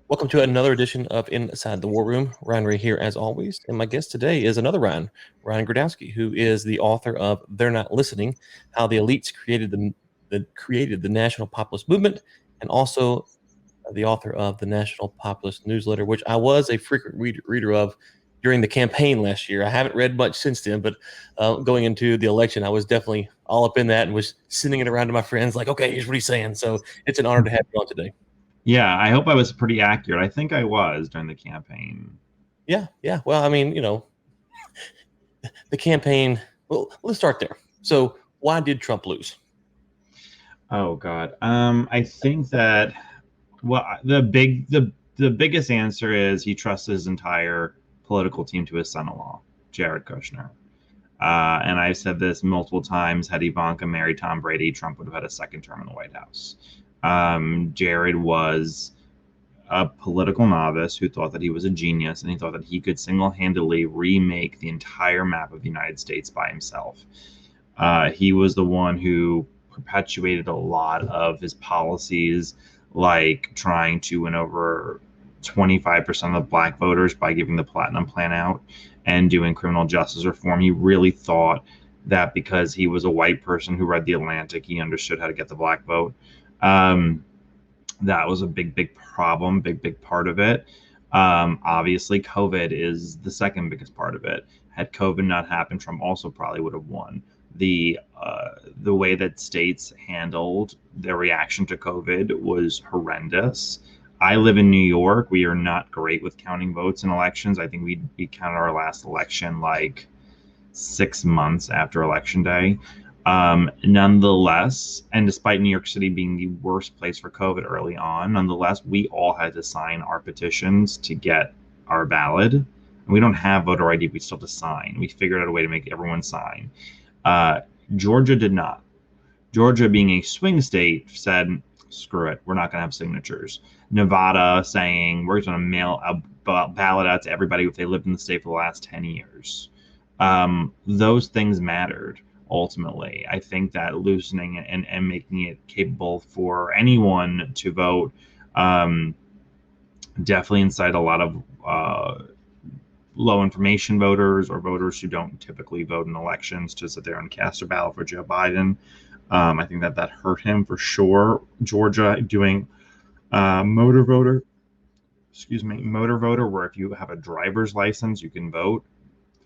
Welcome to another edition of Inside the War Room. Ryan Ray here, as always, and my guest today is another Ryan Girdusky, who is the author of "They're Not Listening: How the Elites Created the National Populist Movement," and also the author of the National Populist Newsletter, which I was a frequent reader of during the campaign last year. I haven't read much since then, but going into the election, I was definitely all up in that and was sending it around to my friends, like, "Okay, here's what he's saying." So it's an honor to have you on today. Yeah, I hope I was pretty accurate. I think I was during the campaign. Yeah, yeah. Well, I mean, the campaign. Well, let's start there. So, why did Trump lose? Oh God. I think that the biggest answer is he trusts his entire political team to his son-in-law, Jared Kushner. And I've said this multiple times. Had Ivanka married Tom Brady, Trump would have had a second term in the White House. Jared was a political novice who thought that he was a genius and he thought that he could single-handedly remake the entire map of the United States by himself. He was the one who perpetuated a lot of his policies, like trying to win over 25% of the black voters by giving the platinum plan out and doing criminal justice reform. He really thought that because he was a white person who read The Atlantic, he understood how to get the black vote. Um, that was a big problem, big part of it. Obviously, COVID is the second biggest part of it. Had COVID not happened, Trump also probably would have won. The way that states handled their reaction to COVID was horrendous. I live in New York. We are not great with counting votes in elections. I think we counted our last election like 6 months after election day. Nonetheless, and despite New York City being the worst place for COVID early on, nonetheless, we all had to sign our petitions to get our ballot. We don't have voter ID, we still have to sign. We figured out a way to make everyone sign. Uh, Georgia did not. Georgia, being a swing state, said, screw it, we're not going to have signatures. Nevada saying, we're going to mail a ballot out to everybody if they lived in the state for the last 10 years. Those things mattered ultimately. I think that loosening and making it capable for anyone to vote definitely incite a lot of low information voters or voters who don't typically vote in elections to sit there and cast a ballot for Joe Biden. I think that hurt him for sure. Georgia doing motor voter, where if you have a driver's license, you can vote.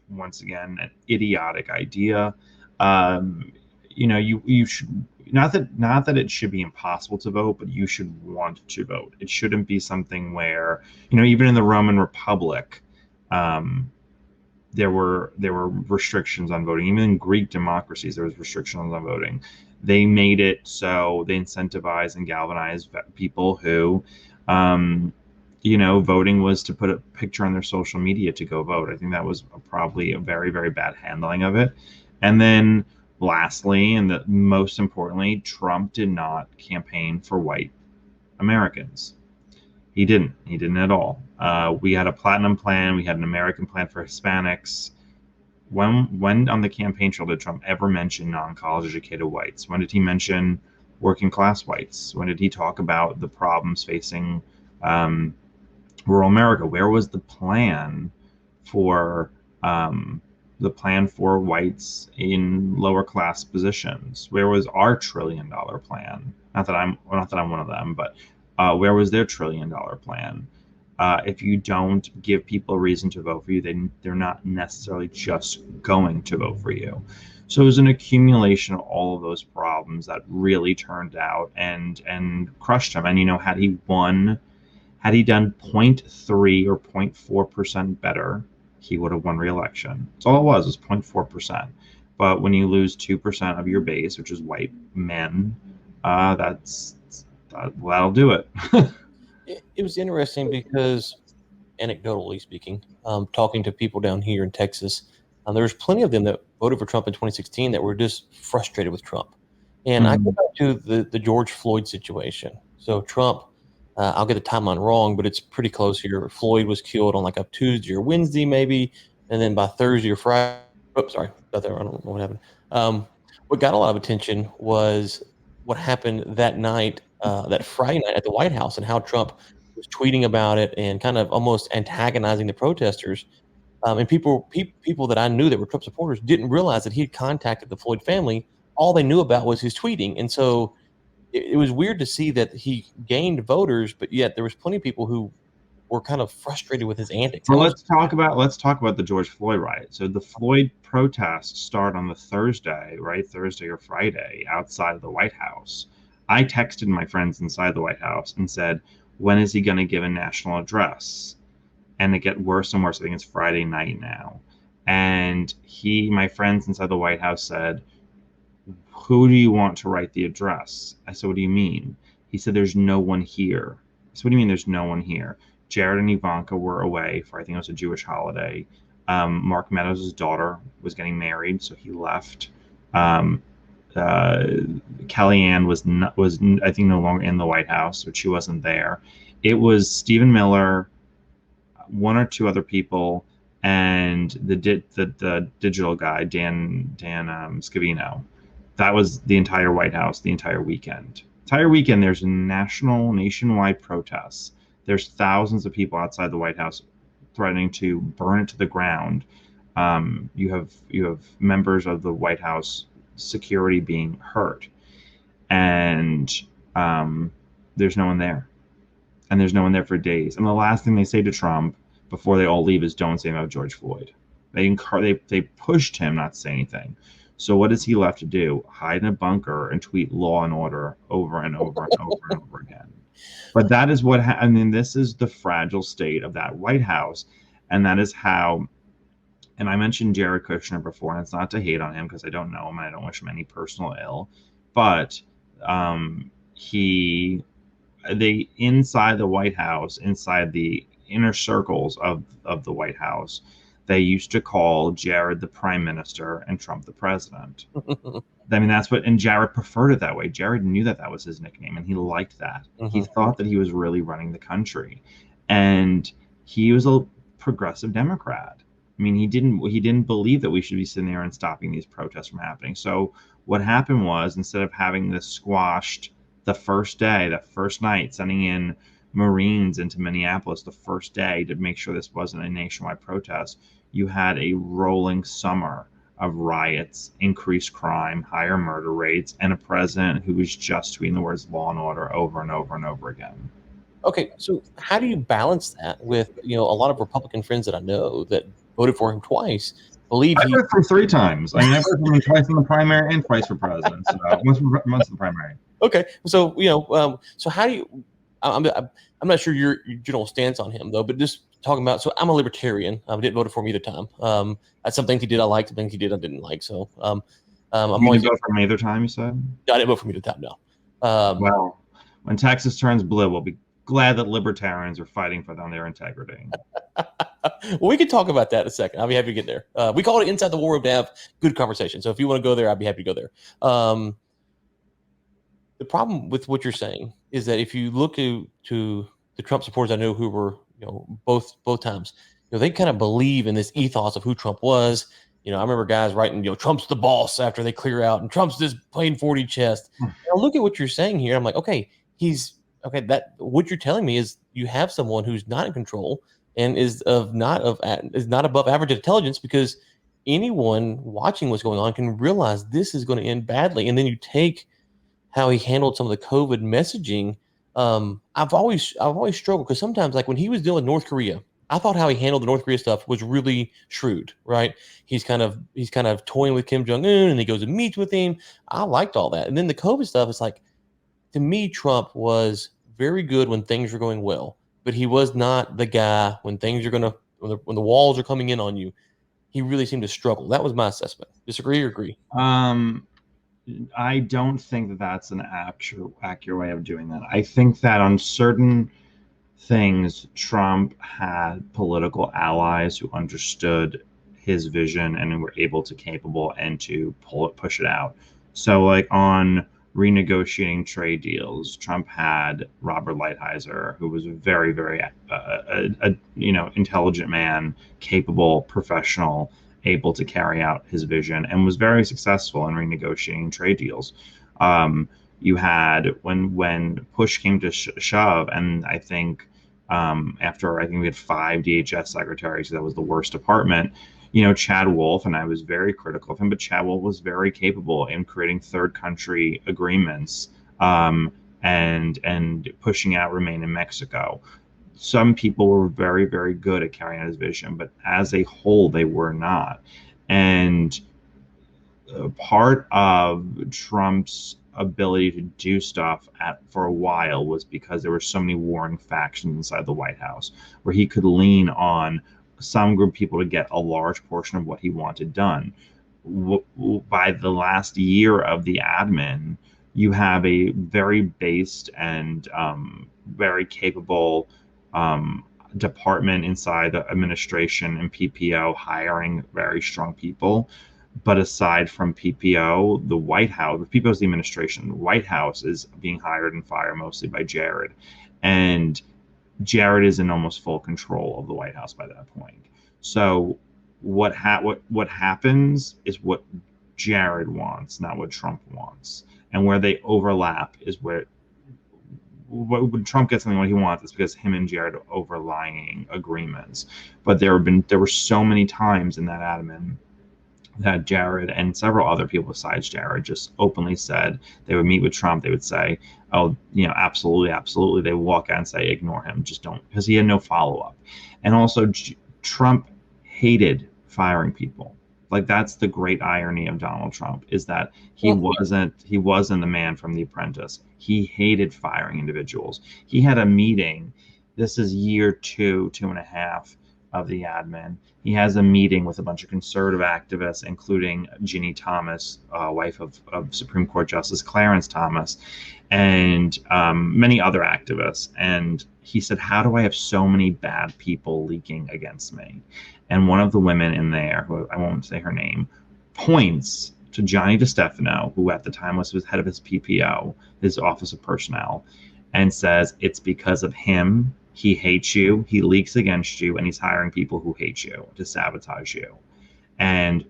Once again, an idiotic idea. Um, you should not that it should be impossible to vote, but you should want to vote. It shouldn't be something where even in the Roman Republic, there were restrictions on voting. Even in Greek democracies, there was restrictions on voting. They made it so they incentivized and galvanized people who voting was to put a picture on their social media to go vote. I think that was probably a very bad handling of it. And then lastly, and most importantly, Trump did not campaign for white Americans. He didn't. He didn't at all. We had a platinum plan. We had an American plan for Hispanics. When on the campaign trail did Trump ever mention non-college educated whites? When did he mention working class whites? When did he talk about the problems facing rural America? Where was for the plan for whites in lower class positions? Where was our $1 trillion plan? Not that I'm one of them, but where was their $1 trillion plan? If you don't give people a reason to vote for you, then they're not necessarily just going to vote for you. So it was an accumulation of all of those problems that really turned out and crushed him. And had he done 0.3 or 0.4% better, he would have won re-election. That's all it was 0.4%. But when you lose 2% of your base, which is white men, that'll do it. It was interesting because, anecdotally speaking, talking to people down here in Texas, there was plenty of them that voted for Trump in 2016 that were just frustrated with Trump. And I go back to the George Floyd situation. So Trump, I'll get the timeline wrong, but it's pretty close here. Floyd was killed on like a Tuesday or Wednesday, maybe, and then by Thursday or Friday. Oops, sorry, I don't know what happened. What got a lot of attention was what happened that night, that Friday night at the White House, and how Trump was tweeting about it and kind of almost antagonizing the protesters. And people that I knew that were Trump supporters didn't realize that he had contacted the Floyd family. All they knew about was his tweeting, and so it was weird to see that he gained voters, but yet there was plenty of people who were kind of frustrated with his antics. Well, let's talk about the George Floyd riot. So the Floyd protests start on the Thursday, right? Thursday or Friday, outside of the White House. I texted my friends inside the White House and said, when is he going to give a national address? And it get worse and worse. I think it's Friday night now. And my friends inside the White House said, who do you want to write the address? I said, what do you mean? He said, there's no one here. I said, what do you mean there's no one here? Jared and Ivanka were away for, I think it was a Jewish holiday. Mark Meadows' daughter was getting married, so he left. Kellyanne was I think no longer in the White House, so she wasn't there. It was Stephen Miller, one or two other people, and the digital guy, Dan Scavino. That was the entire White House the entire weekend. There's nationwide protests. There's thousands of people outside the White House threatening to burn it to the ground. You have members of the White House security being hurt, and there's no one there. And there's no one there for days. And the last thing they say to Trump before they all leave is, "Don't say about George Floyd." They pushed him not to say anything. So what is he left to do? Hide in a bunker and tweet law and order over and over and over and over again. But that is what I mean, this is the fragile state of that White House. And that is how, and I mentioned Jared Kushner before, and it's not to hate on him because I don't know him and I don't wish him any personal ill, but they inside the White House, inside the inner circles of the White House, they used to call Jared the prime minister and Trump the president. I mean, that's what, and Jared preferred it that way. Jared knew that was his nickname, and he liked that. He thought that he was really running the country, and he was a progressive Democrat. I mean, he didn't believe that we should be sitting there and stopping these protests from happening. So what happened was, instead of having this squashed the first day, that first night, sending in Marines into Minneapolis the first day to make sure this wasn't a nationwide protest, you had a rolling summer of riots, increased crime, higher murder rates, and a president who was just tweeting the words law and order over and over and over again. Okay, so how do you balance that with, a lot of Republican friends that I know that voted for him twice believe I voted for him 3 times. I mean, I voted for him twice in the primary and twice for president. So once in the primary. Okay, so so how do you? I'm not sure your general stance on him though, but just talking about. So I'm a libertarian. I didn't vote for him either time. That's some things he did I liked, some things he did I didn't like. So I'm you didn't vote for him either time. You said? I didn't vote for him either time. No. Well, when Texas turns blue, we'll be glad that libertarians are fighting for their integrity. Well, we can talk about that in a second. I'll be happy to get there. We call it Inside the War Room to have good conversation. So if you want to go there, I'd be happy to go there. The problem with what you're saying is that if you look to the Trump supporters I know who were, both times, they kind of believe in this ethos of who Trump was. I remember guys writing, Trump's the boss after they clear out, and Trump's just playing 40 chest. Look at what you're saying here. I'm like, okay, that what you're telling me is you have someone who's not in control and is not above average intelligence, because anyone watching what's going on can realize this is going to end badly. And then you take how he handled some of the COVID messaging. I've always struggled because sometimes, like when he was dealing with North Korea, I thought how he handled the North Korea stuff was really shrewd, right? He's kind of toying with Kim Jong-un, and he goes and meets with him. I liked all that. And then the COVID stuff, it's like, to me, Trump was very good when things were going well, but he was not the guy when things are when the walls are coming in on you. He really seemed to struggle. That was my assessment. Disagree or agree? I don't think that that's an accurate way of doing that. I think that on certain things, Trump had political allies who understood his vision and were capable and to push it out. So like on renegotiating trade deals, Trump had Robert Lighthizer, who was a very, very intelligent man, capable, professional, able to carry out his vision, and was very successful in renegotiating trade deals. You had when push came to shove, and I think After I think we had 5 DHS secretaries, that was the worst department. Chad Wolf, and I was very critical of him, but Chad Wolf was very capable in creating third country agreements, and pushing out Remain in Mexico. Some people were very, very good at carrying out his vision, but as a whole, they were not. And part of Trump's ability to do stuff for a while was because there were so many warring factions inside the White House, where he could lean on some group of people to get a large portion of what he wanted done. By the last year of the admin, you have a very based and very capable department inside the administration and PPO hiring very strong people. But aside from PPO, the White House, PPO is the administration. The White House is being hired and fired mostly by Jared. And Jared is in almost full control of the White House by that point. So what happens is what Jared wants, not what Trump wants. And where they overlap is where when Trump gets something what he wants, it's because him and Jared are overlying agreements. But there were so many times in that admin that Jared and several other people besides Jared just openly said they would meet with Trump. They would say, oh, absolutely, absolutely. They would walk out and say, ignore him, just don't, because he had no follow-up. And also Trump hated firing people. Like, that's the great irony of Donald Trump, is that he wasn't the man from The Apprentice. He hated firing individuals. He had a meeting. This is year 2.5 of the admin. He has a meeting with a bunch of conservative activists, including Ginny Thomas, wife of Supreme Court Justice Clarence Thomas, and many other activists. And he said, how do I have so many bad people leaking against me? And one of the women in there, who I won't say her name, points to Johnny DeStefano, who at the time was head of his PPO, his Office of Personnel, and says, it's because of him. He hates you, he leaks against you, and he's hiring people who hate you to sabotage you. And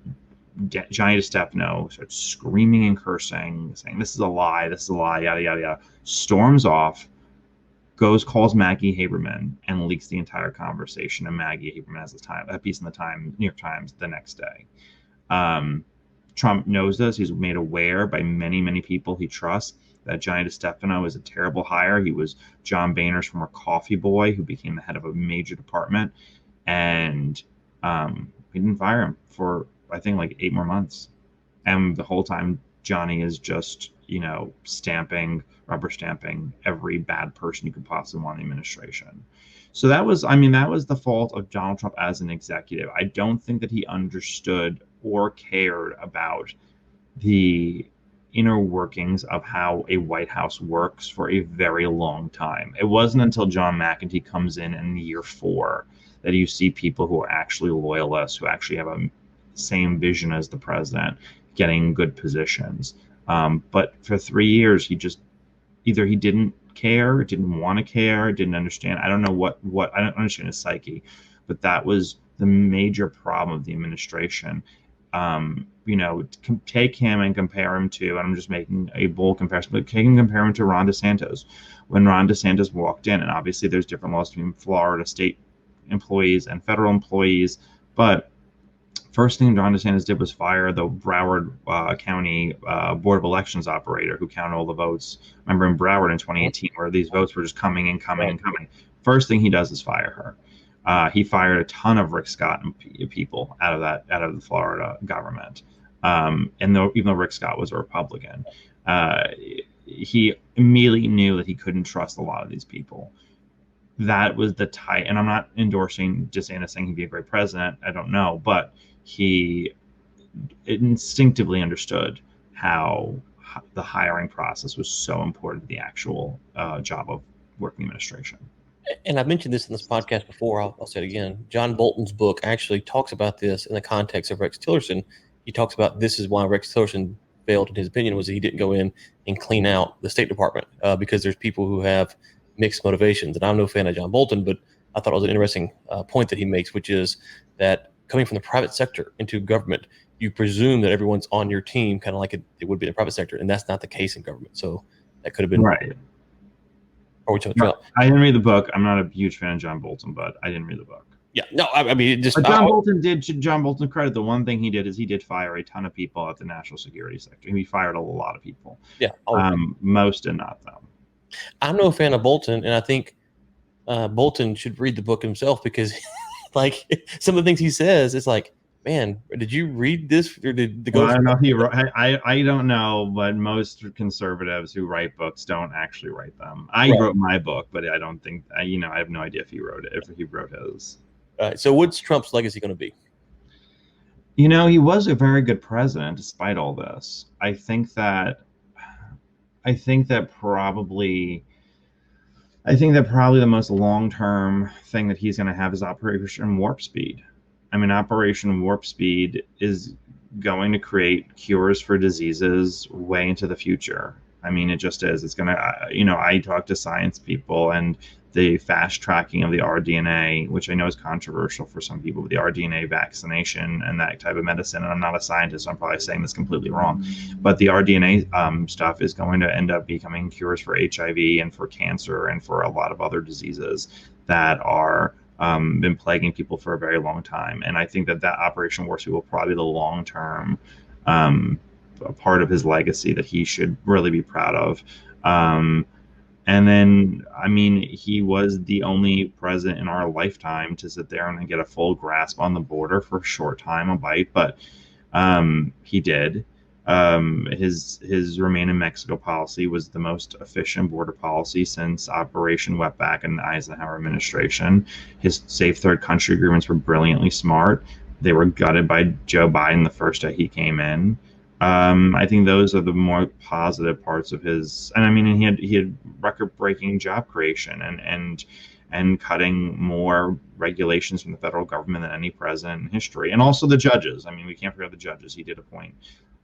Johnny DeStefano starts screaming and cursing, saying, this is a lie, yada, yada, yada, storms off, calls Maggie Haberman, and leaks the entire conversation. And Maggie Haberman has a piece in the New York Times the next day. Trump knows this. He's made aware by many, many people he trusts that Johnny DeStefano is a terrible hire. He was John Boehner's former coffee boy who became the head of a major department. And he didn't fire him for, I think, like 8 more months. And the whole time, Johnny is just, rubber stamping every bad person you could possibly want in the administration. So that was the fault of Donald Trump as an executive. I don't think that he understood or cared about the inner workings of how a White House works for a very long time. It wasn't until John McEntee comes in year 4 that you see people who are actually loyalists, who actually have a same vision as the president, getting good positions. But for 3 years, he just either he didn't care, didn't want to care, didn't understand. I don't know what I don't understand his psyche, but that was the major problem of the administration. Take him and compare him to, and I'm just making a bold comparison, but take him and compare him to Ron DeSantis. When Ron DeSantis walked in, and obviously there's different laws between Florida state employees and federal employees, but first thing Ron DeSantis did was fire the Broward County Board of Elections operator who counted all the votes. Remember in Broward in 2018, where these votes were just coming and coming and coming. First thing he does is fire her. He fired a ton of Rick Scott and people out of the Florida government. Even though Rick Scott was a Republican, he immediately knew that he couldn't trust a lot of these people. That was the type, and I'm not endorsing DeSantis saying he'd be a great president. I don't know, but he instinctively understood how the hiring process was so important to the actual job of working administration. And I've mentioned this in this podcast before. I'll say it again. John Bolton's book actually talks about this in the context of Rex Tillerson. He talks about this is why Rex Tillerson failed, in his opinion, was that he didn't go in and clean out the State Department because there's people who have mixed motivations. And I'm no fan of John Bolton, but I thought it was an interesting point that he makes, which is that coming from the private sector into government, you presume that everyone's on your team, kind of like it would be in the private sector, and that's not the case in government. So that could have been right. Or we talking about I didn't read the book. I'm not a huge fan of John Bolton, but I didn't read the book. yeah, no, I mean, But John Bolton credit, the one thing he did is he did fire a ton of people at the national security sector. He fired a lot of people. yeah. Most did not, though. I'm no fan of Bolton, and I think Bolton should read the book himself because, like, some of the things he says, it's like, man, did you read this or did the I don't know if he wrote. I don't know, but most conservatives who write books don't actually write them. I wrote my book, but I don't think I have no idea if he wrote it. If he wrote his. So what's Trump's legacy going to be? He was a very good president despite all this. I think that probably the most long-term thing that he's going to have is Operation Warp Speed. I mean, Operation Warp Speed is going to create cures for diseases way into the future. I mean, it just is. It's going to, I talk to science people, and the fast tracking of the rDNA, which I know is controversial for some people, but the rDNA vaccination and that type of medicine, and I'm not a scientist, so I'm probably saying this completely wrong, but the rDNA stuff is going to end up becoming cures for HIV and for cancer and for a lot of other diseases that are been plaguing people for a very long time. And I think that Operation Warp Speed will probably be the long-term part of his legacy that he should really be proud of. And then, I mean, he was the only president in our lifetime to sit there and get a full grasp on the border for a short time, a bite, but he did. His Remain in Mexico policy was the most efficient border policy since Operation Wetback in the Eisenhower administration. His Safe Third Country agreements were brilliantly smart. They were gutted by Joe Biden the first day he came in. I think those are the more positive parts of his. And I mean, he had record-breaking job creation and cutting more regulations from the federal government than any president in history. And also the judges. I mean, we can't forget the judges. He did appoint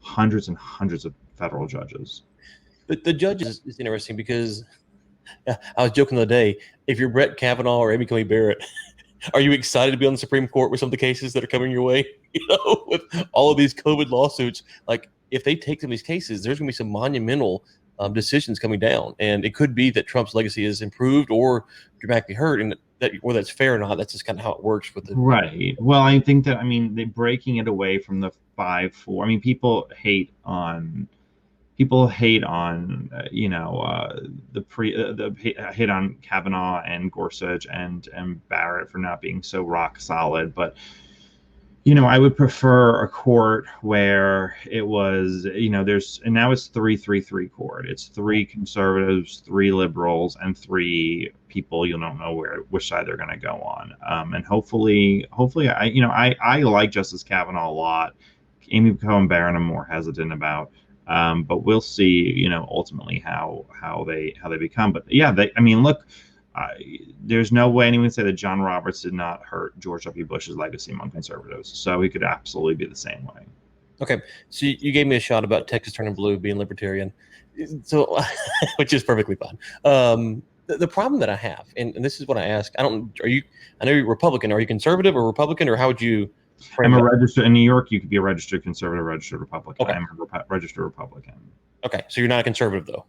hundreds and hundreds of federal judges. But the judges is interesting because I was joking the other day. If you're Brett Kavanaugh or Amy Coney Barrett, are you excited to be on the Supreme Court with some of the cases that are coming your way? With all of these COVID lawsuits, like if they take some of these cases, there's going to be some monumental decisions coming down, and it could be that Trump's legacy is improved or dramatically hurt, and that whether that's fair or not, that's just kind of how it works with the right. Well, I think that they're breaking it away from the 5-4. I mean, people hate on hit on Kavanaugh and Gorsuch and Barrett for not being so rock solid, but I would prefer a court where it was, and now it's 3-3-3 court. It's 3 conservatives, 3 liberals, and 3 people you don't know which side they're going to go on. And hopefully, I like Justice Kavanaugh a lot. Amy Coney Barrett I'm more hesitant about. But we'll see, ultimately how they become. But yeah, look. There's no way anyone can say that John Roberts did not hurt George W. Bush's legacy among conservatives. So he could absolutely be the same way. Okay, so you gave me a shot about Texas turning blue, being libertarian, so which is perfectly fine. The problem that I have, and this is what I ask, I know you're Republican. Are you conservative or Republican, or how would you? I'm a registered in New York. You could be a registered conservative, registered Republican. Okay. I'm a registered Republican. Okay, so you're not a conservative though.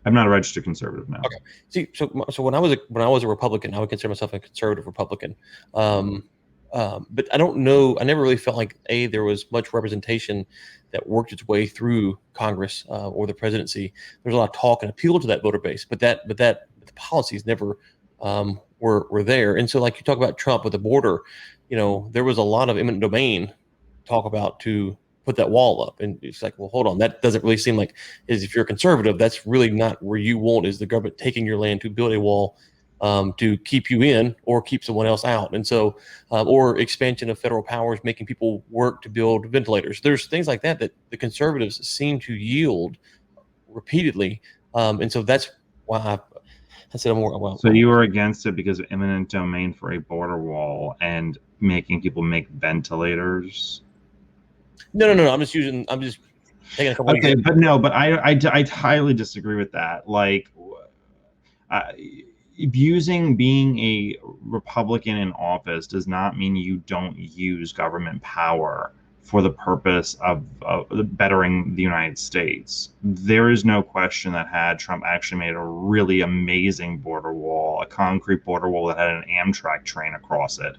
I'm not a registered conservative now. Okay. See, so when I was a Republican, I would consider myself a conservative Republican. But I don't know. I never really felt like there was much representation that worked its way through Congress or the presidency. There's a lot of talk and appeal to that voter base, but the policies never were there. And so, like you talk about Trump with the border, there was a lot of eminent domain talk about to put that wall up, and it's like, well, hold on, that doesn't really seem like, as if you're a conservative, that's really not where you want is the government taking your land to build a wall to keep you in or keep someone else out. And so or expansion of federal powers, making people work to build ventilators. There's things like that the conservatives seem to yield repeatedly, and so that's why I said I'm more. Well, so you were against it because of eminent domain for a border wall and making people make ventilators. No. I'm just taking a couple. Okay, but I highly disagree with that. Like, being a Republican in office does not mean you don't use government power for the purpose of bettering the United States. There is no question that had Trump actually made a really amazing border wall, a concrete border wall that had an Amtrak train across it.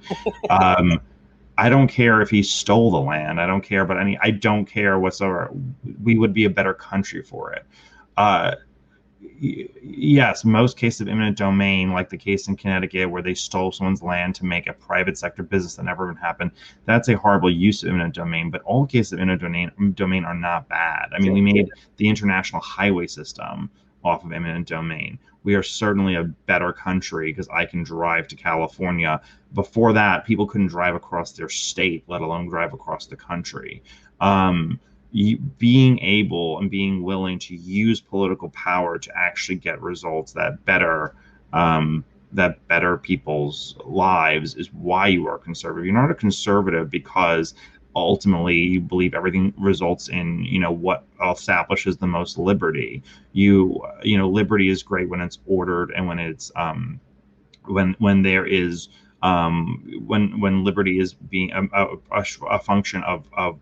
I don't care if he stole the land. I don't care about any. I don't care whatsoever. We would be a better country for it. Uh, yes, most cases of eminent domain, like the case in Connecticut where they stole someone's land to make a private sector business that never even happened, that's a horrible use of eminent domain. But all cases of eminent domain are not bad. I mean, we made the international highway system off of eminent domain. We are certainly a better country because I can drive to California. Before that, people couldn't drive across their state, let alone drive across the country. Being able and being willing to use political power to actually get results that better people's lives is why you are conservative. You're not a conservative because ultimately you believe everything results in what establishes the most liberty. Liberty is great when it's ordered and when it's when there is when liberty is being a function of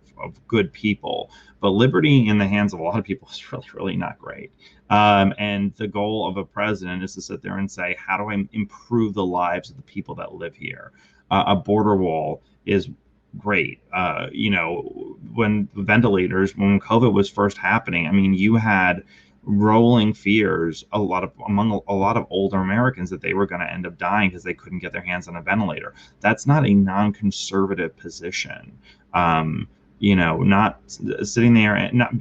good people. But liberty in the hands of a lot of people is really, really not great. And the goal of a president is to sit there and say, how do I improve the lives of the people that live here? A border wall is great. When COVID was first happening, I mean, you had rolling fears among a lot of older Americans that they were going to end up dying because they couldn't get their hands on a ventilator. That's not a non-conservative position. Not sitting there and not,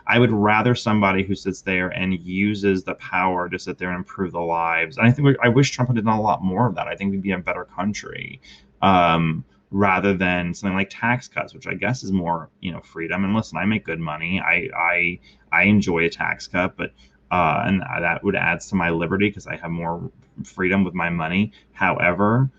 I would rather somebody who sits there and uses the power to sit there and improve the lives. And I wish Trump had done a lot more of that. I think we'd be a better country. Rather than something like tax cuts, which I guess is more, freedom. And listen, I make good money. I enjoy a tax cut, but and that would add to my liberty because I have more freedom with my money. However,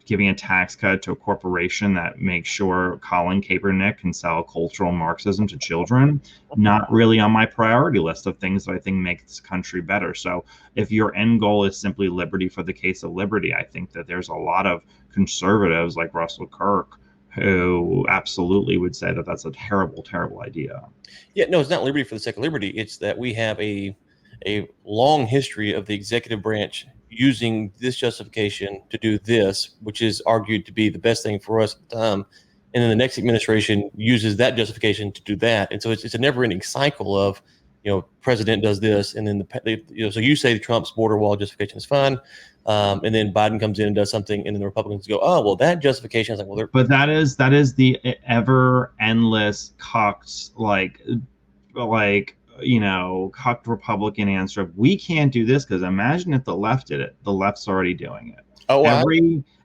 giving a tax cut to a corporation that makes sure Colin Kaepernick can sell cultural Marxism to children, not really on my priority list of things that I think make this country better. So if your end goal is simply liberty for the case of liberty, I think that there's a lot of conservatives like Russell Kirk who absolutely would say that that's a terrible, terrible idea. Yeah, no, it's not liberty for the sake of liberty. It's that we have a long history of the executive branch using this justification to do this, which is argued to be the best thing for us at the time. And then the next administration uses that justification to do that. And so it's a never ending cycle of, president does this. And then so you say Trump's border wall justification is fine. And then Biden comes in and does something. And then the Republicans go, oh, well, that justification is like, well, but that is the ever endless cucked, cucked Republican answer of we can't do this because imagine if the left did it. The left's already doing it. Oh,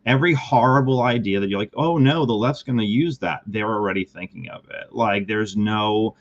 every horrible idea that you're like, oh no, the left's going to use that. They're already thinking of it. Like there's no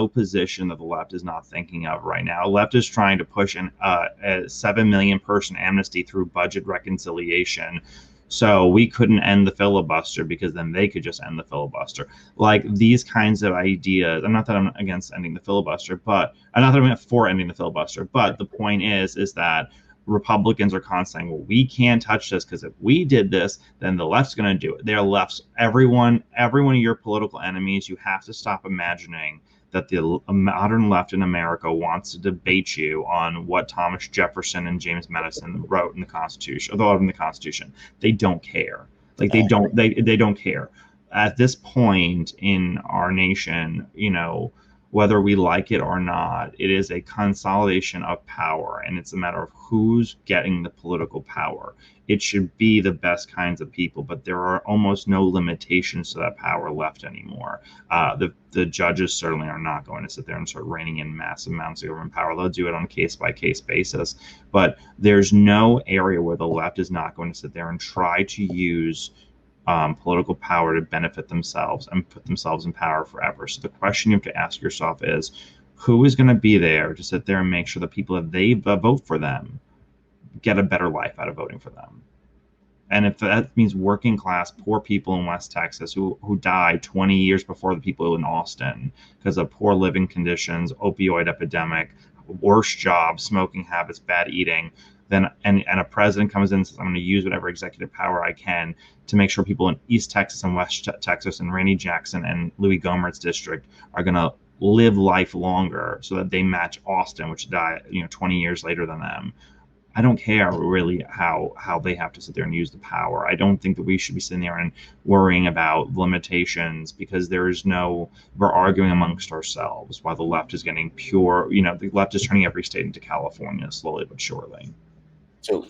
position that the left is not thinking of right now. The left is trying to push a 7 million person amnesty through budget reconciliation. So we couldn't end the filibuster because then they could just end the filibuster. Like these kinds of ideas. I'm not that I'm against ending the filibuster, but I'm not that I'm for ending the filibuster. But the point is that Republicans are constantly saying, well, we can't touch this because if we did this, then the left's going to do it. They're lefts. Every one of your political enemies, you have to stop imagining that the modern left in America wants to debate you on what Thomas Jefferson and James Madison wrote in the Constitution, or in the Constitution. They don't care. Like they don't care. At this point in our nation, whether we like it or not, it is a consolidation of power, and it's a matter of who's getting the political power. It should be the best kinds of people, but there are almost no limitations to that power left anymore. The judges certainly are not going to sit there and start reining in massive amounts of government power. They'll do it on a case-by-case basis, but there's no area where the left is not going to sit there and try to use political power to benefit themselves and put themselves in power forever. So the question you have to ask yourself is, who is going to be there to sit there and make sure the people that they vote for them get a better life out of voting for them? And if that means working class, poor people in West Texas who died 20 years before the people in Austin because of poor living conditions, opioid epidemic, worse jobs, smoking habits, bad eating, then and a president comes in and says, I'm going to use whatever executive power I can to make sure people in East Texas and West Texas and Randy Jackson and Louis Gohmert's district are going to live life longer so that they match Austin, which died 20 years later than them. I don't care really how they have to sit there and use the power. I don't think that we should be sitting there and worrying about limitations, because we're arguing amongst ourselves while the left is getting pure, the left is turning every state into California slowly but surely. So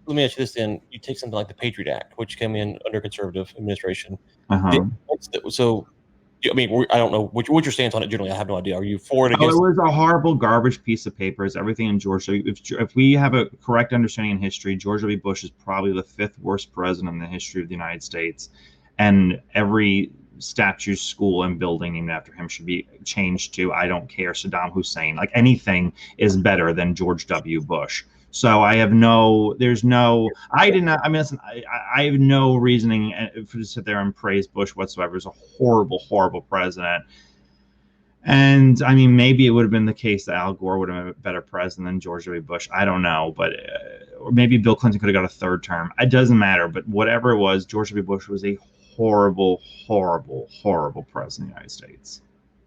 let me ask you this then. You take something like the Patriot Act, which came in under conservative administration. So, I mean, I don't know what your stance on it generally. I have no idea. Are you for it, against? It was a horrible garbage piece of paper. It's everything in Georgia. If we have a correct understanding in history, George W. Bush is probably the 5th worst president in the history of the United States, and every statue, school, and building named after him should be changed to, I don't care, Saddam Hussein. Like, anything is better than George W. Bush. So I have no reasoning to sit there and praise Bush whatsoever. He's a horrible, horrible president. And I mean, maybe it would have been the case that Al Gore would have been a better president than George W. Bush. I don't know, but or maybe Bill Clinton could have got a 3rd term. It doesn't matter. But whatever it was, George W. Bush was a horrible, horrible, horrible president of the United States.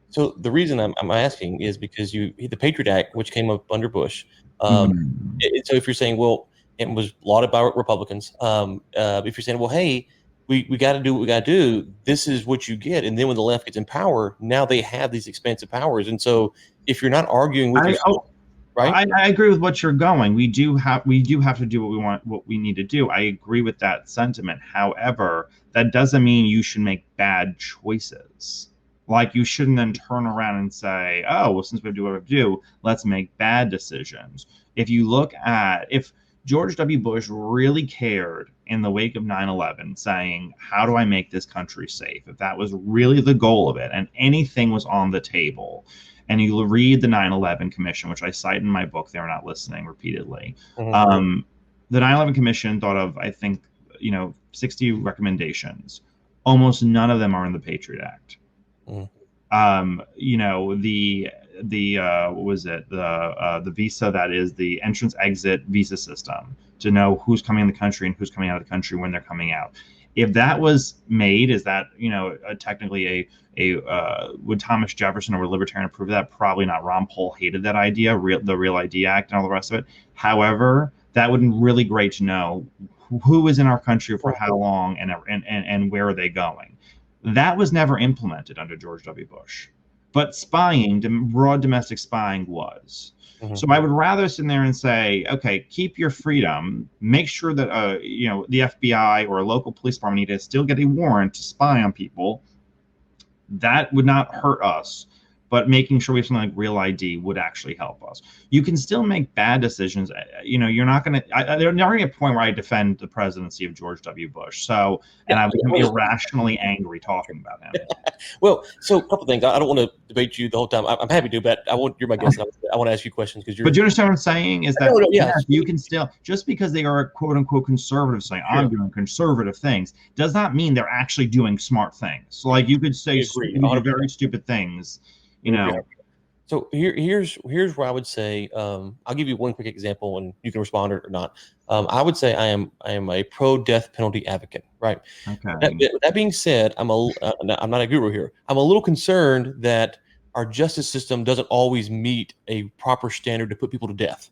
So the reason I'm asking is because the Patriot Act, which came up under Bush. So if you're saying, well, it was lauded by Republicans. If you're saying, well, hey, we got to do what we got to do, this is what you get. And then when the left gets in power, now they have these expansive powers. And so if you're not arguing with yourself, right? I agree with what you're going. We do have to do what we want, what we need to do. I agree with that sentiment. However, that doesn't mean you should make bad choices. Like, you shouldn't then turn around and say, oh, well, since we do what we do, let's make bad decisions. If you look at, if George W. Bush really cared in the wake of 9/11, saying, how do I make this country safe? If that was really the goal of it, and anything was on the table, and you read the 9/11 Commission, which I cite in my book, They're Not Listening, repeatedly, the 9/11 Commission thought of, I think, 60 recommendations. Almost none of them are in the Patriot Act. What was it? The visa, that is the entrance exit visa system, to know who's coming in the country and who's coming out of the country when they're coming out. If that was made, is that technically would Thomas Jefferson or a libertarian approve of that? Probably not. Ron Paul hated that idea, the Real ID Act and all the rest of it. However, that would be really great to know who is in our country for how long and where are they going. That was never implemented under George W. Bush, but spying, broad domestic spying, was. So I would rather sit there and say, okay, keep your freedom, make sure that the FBI or a local police department need to still get a warrant to spy on people. That would not hurt us, but making sure we have something like Real ID would actually help us. You can still make bad decisions. You're not going to. There's never a point where I defend the presidency of George W. Bush. So, and I become irrationally angry talking about him. Well, so a couple of things. I don't want to debate you the whole time. I'm happy to, but you're my guest. I want to ask you questions because you're. But do you understand what I'm saying? Is that you can still, just because they are a quote unquote conservative, saying I'm doing conservative things, does not mean they're actually doing smart things. So, like, you could say very stupid things. So here's where I would say, I'll give you one quick example and you can respond or not. I would say I am a pro-death penalty advocate, right? Okay. That being said, I'm not a guru here. I'm a little concerned that our justice system doesn't always meet a proper standard to put people to death.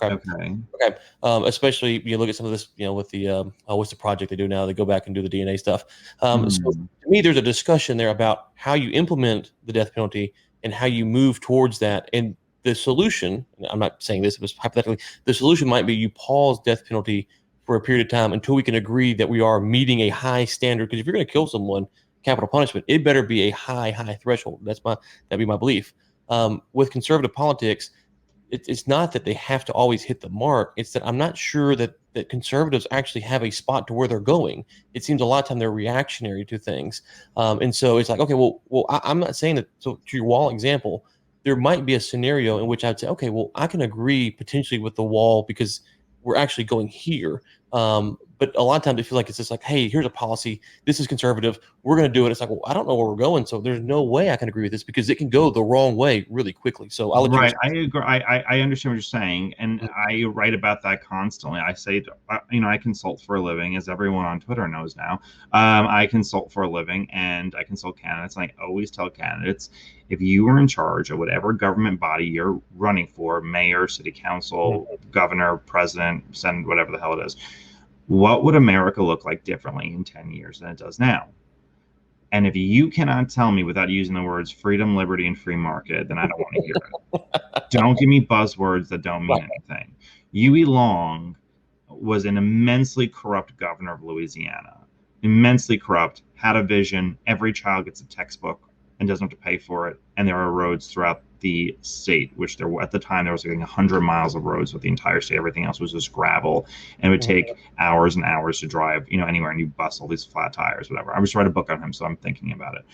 Okay. Especially you look at some of this, with the what's the project they do now? They go back and do the DNA stuff. So to me, there's a discussion there about how you implement the death penalty and how you move towards that. And the solution, I'm not saying this, but hypothetically, the solution might be you pause death penalty for a period of time until we can agree that we are meeting a high standard. Because if you're going to kill someone, capital punishment, it better be a high threshold. That'd be my belief. With conservative politics, it's not that they have to always hit the mark. It's that I'm not sure that conservatives actually have a spot to where they're going. It seems a lot of time they're reactionary to things. And so it's like, okay, well, I'm not saying that. So to your wall example, there might be a scenario in which I'd say, okay, well, I can agree potentially with the wall because we're actually going here. But a lot of times it feels like it's just like, hey, here's a policy. This is conservative. We're going to do it. It's like, well, I don't know where we're going, so there's no way I can agree with this because it can go the wrong way really quickly. So I'll let you Right, respond. I agree. I understand what you're saying, and I write about that constantly. I say, I consult for a living, as everyone on Twitter knows now. I consult for a living, and I consult candidates. And I always tell candidates, if you were in charge of whatever government body you're running for, mayor, city council, governor, president, senate, whatever the hell it is, what would America look like differently in 10 years than it does now? And if you cannot tell me without using the words freedom, liberty, and free market, then I don't want to hear it. Don't give me buzzwords that don't mean anything. Huey Long was an immensely corrupt governor of Louisiana. Immensely corrupt, had a vision. Every child gets a textbook and doesn't have to pay for it. And there are roads throughout the state, which there were at the time there was like 100 miles of roads with the entire state. Everything else was just gravel, and it would take hours and hours to drive, anywhere, and you bust all these flat tires, whatever. I just read a book on him, so I'm thinking about it.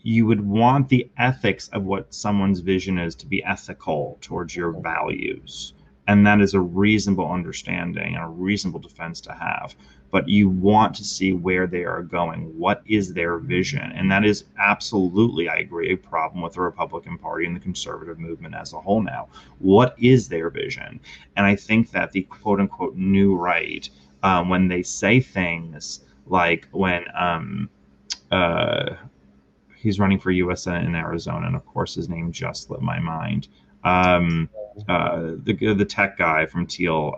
You would want the ethics of what someone's vision is to be ethical towards your values. And that is a reasonable understanding and a reasonable defense to have. But you want to see where they are going. What is their vision? And that is absolutely, I agree, a problem with the Republican Party and the conservative movement as a whole now. What is their vision? And I think that the quote unquote new right, when they say things like when he's running for U.S. Senate in Arizona, and of course his name just slipped my mind. The tech guy from Teal,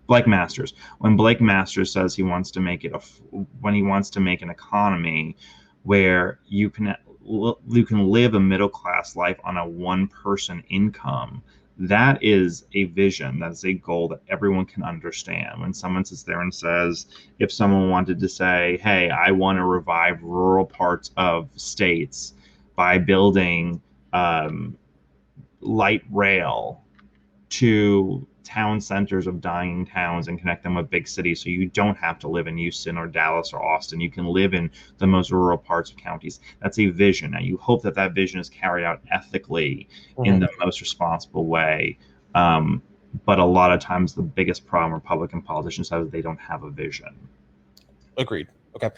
Blake Masters. When Blake Masters says he wants to make an economy where you can live a middle class life on a one person income, that is a vision. That's a goal that everyone can understand. When someone sits there and says, if someone wanted to say, hey, I want to revive rural parts of states by building light rail to town centers of dying towns and connect them with big cities, so you don't have to live in Houston or Dallas or Austin. You can live in the most rural parts of counties. That's a vision. Now, you hope that vision is carried out ethically in the most responsible way. But a lot of times the biggest problem Republican politicians have is they don't have a vision. Agreed. Okay.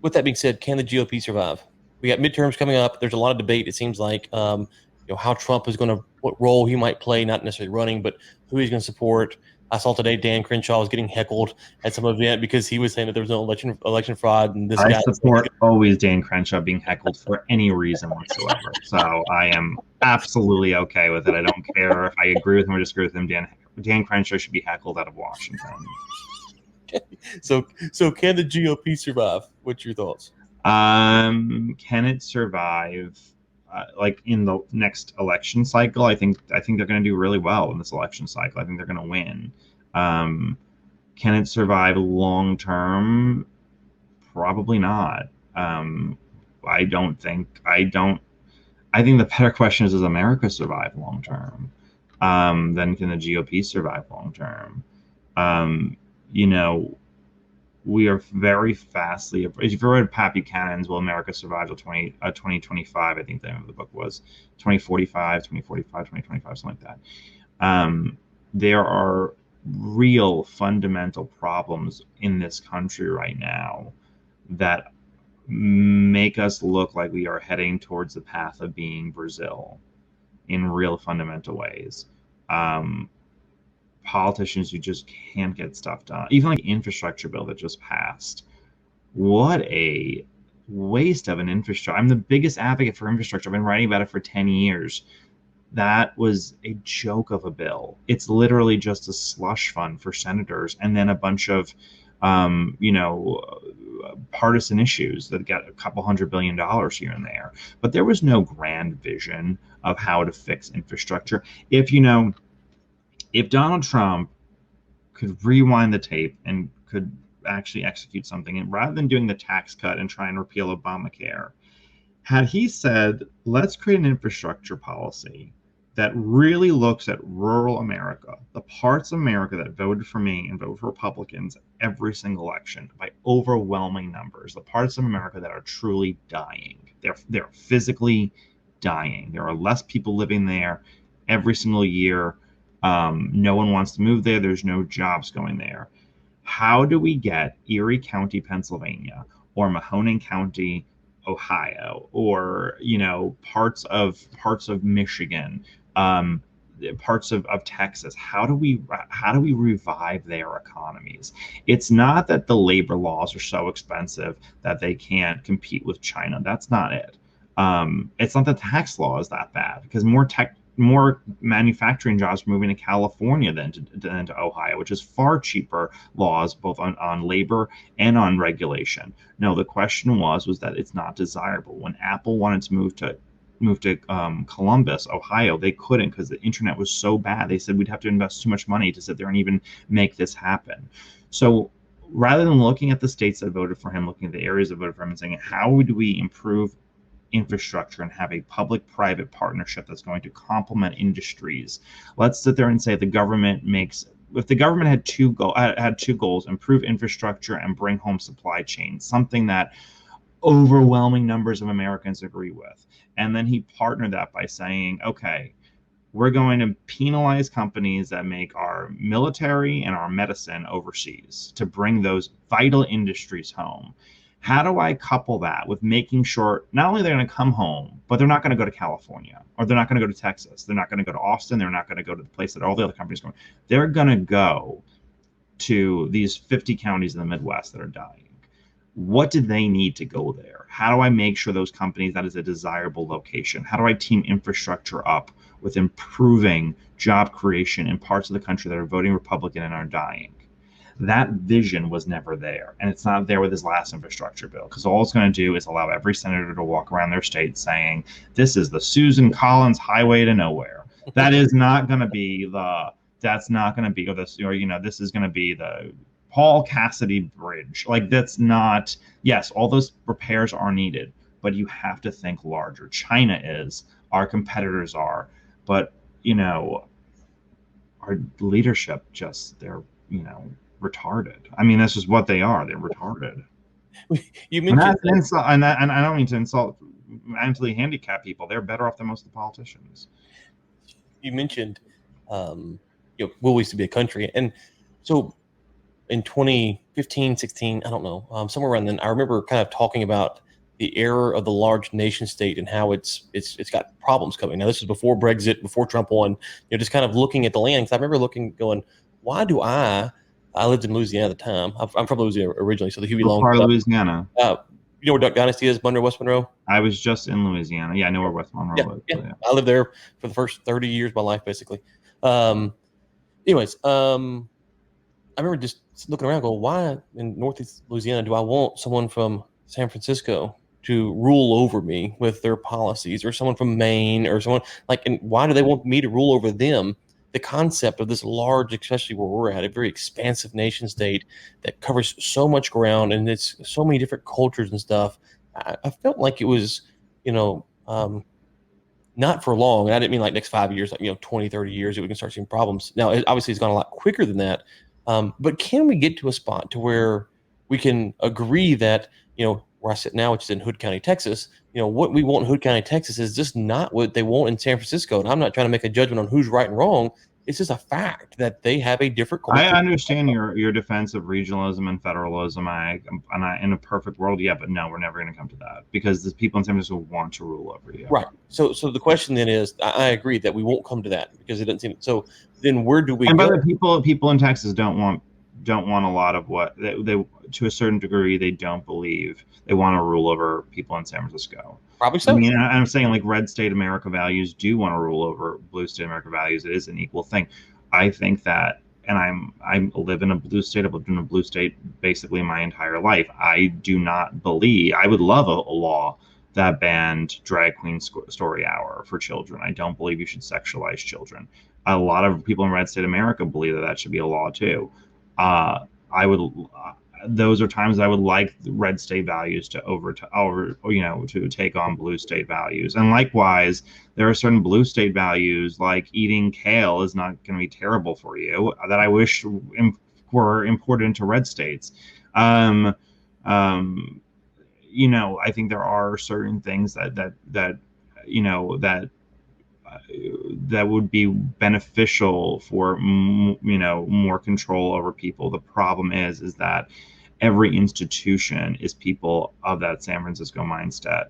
With that being said, can the GOP survive? We got midterms coming up. There's a lot of debate. It seems like how Trump is going to, what role he might play, not necessarily running, but who he's going to support. I saw today Dan Crenshaw was getting heckled at some event because he was saying that there was no election fraud, and this I guy support always Dan Crenshaw being heckled for any reason whatsoever. So I am absolutely okay with it. I don't care if I agree with him or disagree with him. Dan Crenshaw should be heckled out of Washington. So can the GOP survive? What's your thoughts? Can it survive? Like in the next election cycle, I think they're going to do really well in this election cycle. I think they're going to win. Can it survive long term? Probably not. I think the better question is, does America survive long term? Then can the GOP survive long term? We are very fastly, if you've read Pat Buchanan's Will America Survive Till 2025, I think the name of the book was 2045, 2025, something like that. There are real fundamental problems in this country right now that make us look like we are heading towards the path of being Brazil in real fundamental ways. Politicians who just can't get stuff done. Even like the infrastructure bill that just passed. What a waste of an infrastructure. I'm the biggest advocate for infrastructure. I've been writing about it for 10 years. That was a joke of a bill. It's literally just a slush fund for senators and then a bunch of partisan issues that got a couple $100 billion here and there. But there was no grand vision of how to fix infrastructure. If Donald Trump could rewind the tape and could actually execute something, and rather than doing the tax cut and try and repeal Obamacare, had he said, let's create an infrastructure policy that really looks at rural America, the parts of America that voted for me and voted for Republicans every single election by overwhelming numbers, the parts of America that are truly dying. They're physically dying. There are less people living there every single year. No one wants to move there. There's no jobs going there. How do we get Erie County, Pennsylvania, or Mahoning County, Ohio, or parts of Michigan, um, parts of Texas? How do we revive their economies? It's not that the labor laws are so expensive that they can't compete with China. That's not it. It's not the tax law is that bad, because more manufacturing jobs are moving to California than to Ohio, which is far cheaper laws both on labor and on regulation. No, the question was that it's not desirable. When Apple wanted to move to Columbus, Ohio, they couldn't because the internet was so bad. They said we'd have to invest too much money to sit there and even make this happen. So rather than looking at the states that voted for him, looking at the areas that voted for him and saying, how would we improve infrastructure and have a public-private partnership that's going to complement industries? Let's sit there and say if the government had two goals: improve infrastructure and bring home supply chains, something that overwhelming numbers of Americans agree with. And then he partnered that by saying, okay, we're going to penalize companies that make our military and our medicine overseas to bring those vital industries home. How do I couple that with making sure not only they're going to come home, but they're not going to go to California, or they're not going to go to Texas, they're not going to go to Austin, they're not going to go to the place that all the other companies are going. They're going to go to these 50 counties in the Midwest that are dying. What do they need to go there? How do I make sure those companies, that is a desirable location? How do I team infrastructure up with improving job creation in parts of the country that are voting Republican and are dying? That vision was never there, and it's not there with his last infrastructure bill, because all it's going to do is allow every senator to walk around their state saying, this is the Susan Collins highway to nowhere. That is not going to be this is going to be the Paul Cassidy Bridge. Like, that's not, yes, all those repairs are needed, but you have to think larger. China is, our competitors are, but, our leadership they're, retarded. I mean, that's just what they are. They're retarded. You mentioned, and that's an insult, and I don't mean to insult mentally handicapped people. They're better off than most of the politicians. You mentioned, will we used to be a country, and so in 2015, 16, I don't know, somewhere around then, I remember kind of talking about the era of the large nation state and how it's got problems coming. Now, this is before Brexit, before Trump won. Just kind of looking at the land. Because I remember going, why do I lived in Louisiana at the time. I'm from Louisiana originally, so the Huey Long. Part of Louisiana. You know where Duck Dynasty is? Monroe, West Monroe. I was just in Louisiana. Yeah, I know where West Monroe is. Yeah. I lived there for the first 30 years of my life, basically. Anyways, I remember just looking around, going, why in Northeast Louisiana do I want someone from San Francisco to rule over me with their policies, or someone from Maine, or someone and why do they want me to rule over them? The concept of this large, especially where we're at, a very expansive nation state that covers so much ground, and it's so many different cultures and stuff. I felt like it was, not for long. And I didn't mean next 5 years, 20, 30 years that we can start seeing problems. Now, obviously it's gone a lot quicker than that. But can we get to a spot to where we can agree that, where I sit now, which is in Hood County, Texas, what we want in Hood County, Texas is just not what they want in San Francisco. And I'm not trying to make a judgment on who's right and wrong. It's just a fact that they have a different culture. I understand your defense of regionalism and federalism. In a perfect world, yeah, but no, we're never going to come to that, because the people in San Francisco want to rule over you. Right. So the question then is, I agree that we won't come to that, because it doesn't seem so. Then where do we go? But people in Texas don't want a lot of what they to a certain degree. They don't believe they want to rule over people in San Francisco. Probably so. I mean, I'm saying red state America values do want to rule over blue state America values. It is an equal thing. I think that, and I live in a blue state. I've lived in a blue state basically my entire life. I do not believe, I would love a law that banned drag queen story hour for children. I don't believe you should sexualize children. A lot of people in red state America believe that should be a law too. Those are times I would like the red state values to take on blue state values. And likewise, there are certain blue state values, like eating kale is not going to be terrible for you, that I wish were imported into red states. I think there are certain things that that would be beneficial for more control over people. The problem is that every institution is people of that San Francisco mindset,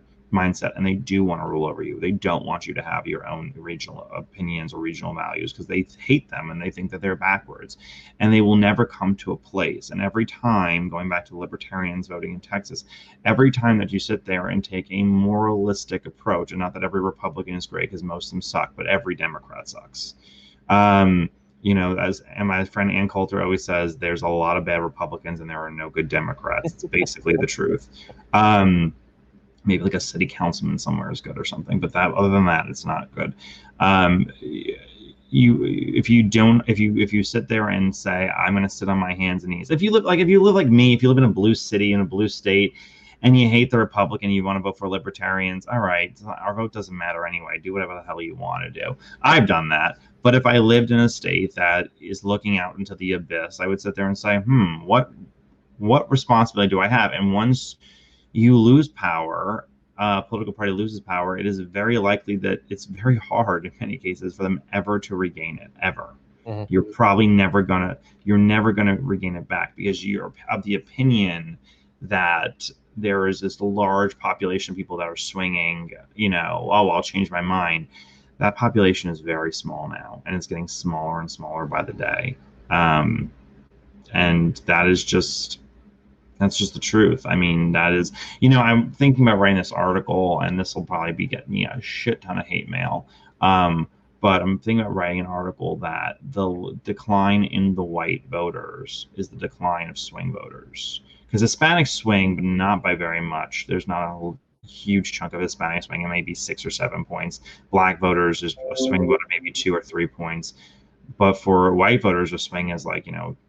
and they do want to rule over you. They don't want you to have your own regional opinions or regional values because they hate them and they think that they're backwards, and they will never come to a place. And every time, going back to libertarians voting in Texas, every time that you sit there and take a moralistic approach, and not that every Republican is great because most of them suck, but every Democrat sucks. As my friend Ann Coulter always says, there's a lot of bad Republicans and there are no good Democrats. It's basically the truth. Maybe like a city councilman somewhere is good or something, but other than that, it's not good. If you sit there and say, I'm going to sit on my hands and knees, if you live like me, if you live in a blue city in a blue state and you hate the Republican, you want to vote for libertarians, all right, our vote doesn't matter anyway. Do whatever the hell you want to do. I've done that. But if I lived in a state that is looking out into the abyss, I would sit there and say, what responsibility do I have? And once you lose power, political party loses power, it is very likely that it's very hard in many cases for them ever to regain it, ever. Mm-hmm. You're never gonna regain it back because you're of the opinion that there is this large population of people that are swinging, I'll change my mind. That population is very small now, and it's getting smaller and smaller by the day. And that's just the truth. I mean, that is, I'm thinking about writing this article, and this will probably be getting me a shit ton of hate mail. But I'm thinking about writing an article that the decline in the white voters is the decline of swing voters. Because Hispanics swing, but not by very much. There's not a huge chunk of Hispanic swing, maybe 6 or 7 points. Black voters is a swing vote of maybe 2 or 3 points. But for white voters, a swing is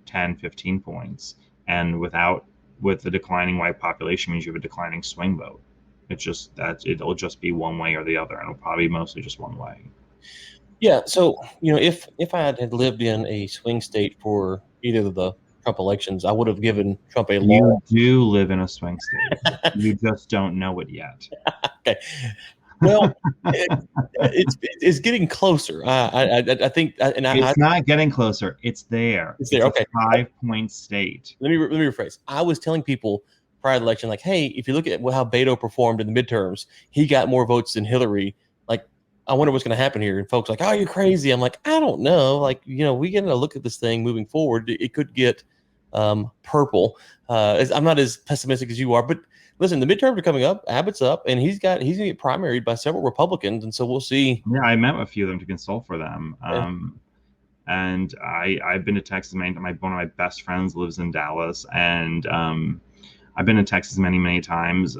10, 15 points. And with the declining white population means you have a declining swing vote. It's just that it'll just be one way or the other, and it'll probably mostly just one way. Yeah. So, if I had lived in a swing state for either of the Trump elections, I would have given Trump a law. You do live in a swing state. You just don't know it yet. Okay. Well, it's getting closer. I think, it's not getting closer. It's there. It's there. Okay. A 5-point state. Let me rephrase. I was telling people prior to the election, hey, if you look at how Beto performed in the midterms, he got more votes than Hillary. I wonder what's going to happen here. And folks oh, you're crazy. I'm like, I don't know. We got to look at this thing moving forward. It could get purple. I'm not as pessimistic as you are, but listen, the midterms are coming up. Abbott's up, and he's going to get primaried by several Republicans, and so we'll see. Yeah, I met a few of them to consult for them. Yeah. And I've been to Texas. One of my best friends lives in Dallas, and I've been to Texas many times.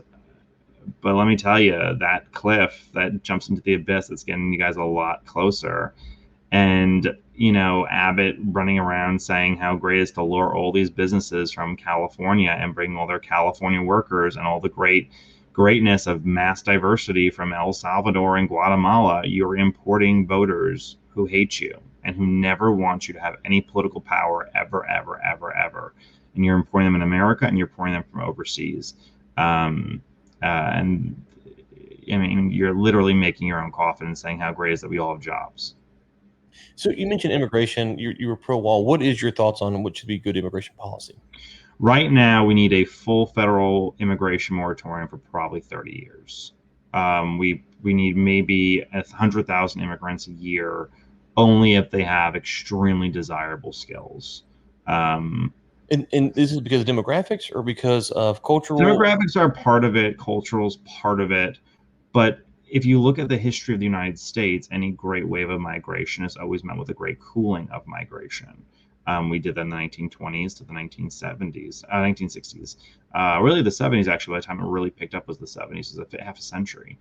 But let me tell you, that cliff that jumps into the abyss, it's getting you guys a lot closer. And, Abbott running around saying how great it is to lure all these businesses from California and bring all their California workers and all the greatness of mass diversity from El Salvador and Guatemala. You're importing voters who hate you and who never want you to have any political power ever. And you're importing them in America, and you're importing them from overseas. And I mean, you're literally making your own coffin and saying how great it is that we all have jobs. So you mentioned immigration. You were pro-wall. What is your thoughts on what should be good immigration policy? Right now, we need a full federal immigration moratorium for probably 30 years. We need maybe 100,000 immigrants a year, only if they have extremely desirable skills. And this is because of demographics or because of cultural? Demographics are part of it. Cultural is part of it. But if you look at the history of the United States, any great wave of migration is always met with a great cooling of migration. We did that in the 1920s to the 1960s. Really, the 70s, actually, by the time it really picked up was the 70s. It was half a century.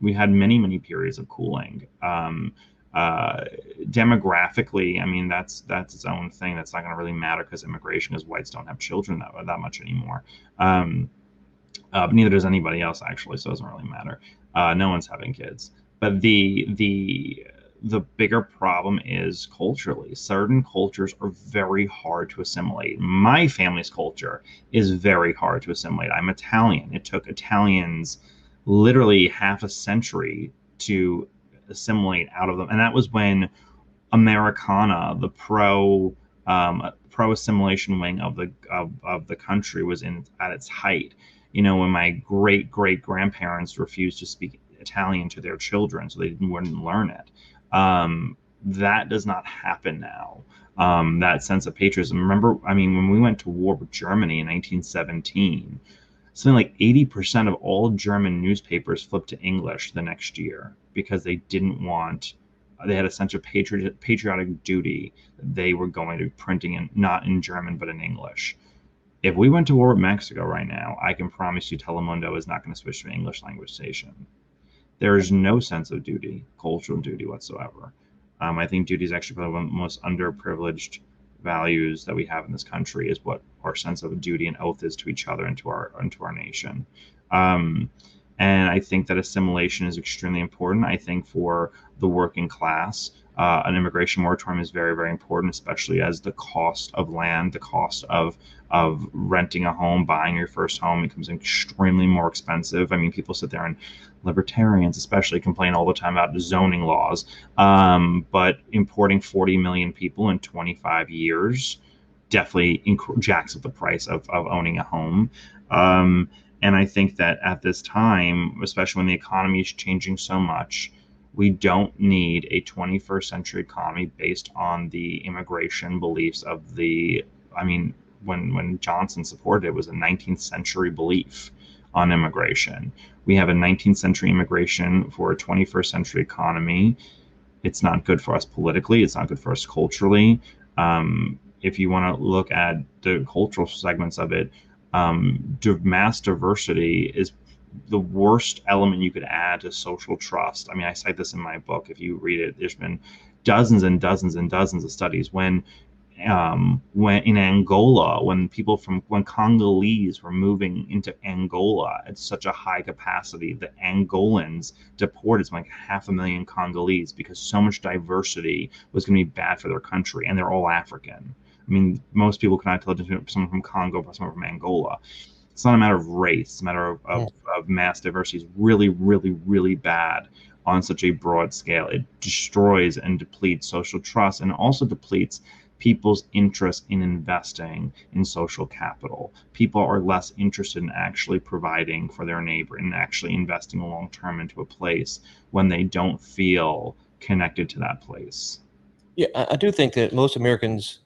We had many periods of cooling. Demographically, I mean, that's its own thing. That's not going to really matter because immigration, because whites don't have children that much anymore. But neither does anybody else, actually, so it doesn't really matter. No one's having kids. But the bigger problem is culturally. Certain cultures are very hard to assimilate. My family's culture is very hard to assimilate. I'm Italian. It took Italians literally half a century to assimilate out of them. And that was when Americana, the pro assimilation wing of the country, was at its height. When my great grandparents refused to speak Italian to their children, so they wouldn't learn it. That does not happen now. That sense of patriotism. Remember, when we went to war with Germany in 1917, something like 80% of all German newspapers flipped to English the next year because they had a sense of patriotic duty that they were going to be printing not in German but in English. If we went to war with Mexico right now, I can promise you Telemundo is not going to switch to an English language station. There is no sense of duty, cultural duty whatsoever. I think duty is actually one of the most underprivileged values that we have in this country, is what our sense of duty and oath is to each other and to our nation. And I think that assimilation is extremely important. I think for the working class, an immigration moratorium is very, very important, especially as the cost of land, the cost of renting a home, buying your first home becomes extremely more expensive. People sit there, and libertarians especially complain all the time about zoning laws, but importing 40 million people in 25 years definitely jacks up the price of owning a home. And I think that at this time, especially when the economy is changing so much, we don't need a 21st century economy based on the immigration beliefs of when Johnson supported it, was a 19th century belief on immigration. We have a 19th century immigration for a 21st century economy. It's not good for us politically. It's not good for us culturally. If you want to look at the cultural segments of it, mass diversity is the worst element you could add to social trust. I cite this in my book. If you read it, there's been dozens and dozens and dozens of studies when in Angola, when Congolese were moving into Angola at such a high capacity, the Angolans deported something like 500,000 Congolese because so much diversity was going to be bad for their country, and they're all African. Most people cannot tell the difference between someone from Congo or someone from Angola. It's not a matter of race. It's a matter of mass diversity. Is really, really, really bad on such a broad scale. It destroys and depletes social trust, and also depletes people's interest in investing in social capital. People are less interested in actually providing for their neighbor and actually investing long term into a place when they don't feel connected to that place. Yeah, I do think that most Americans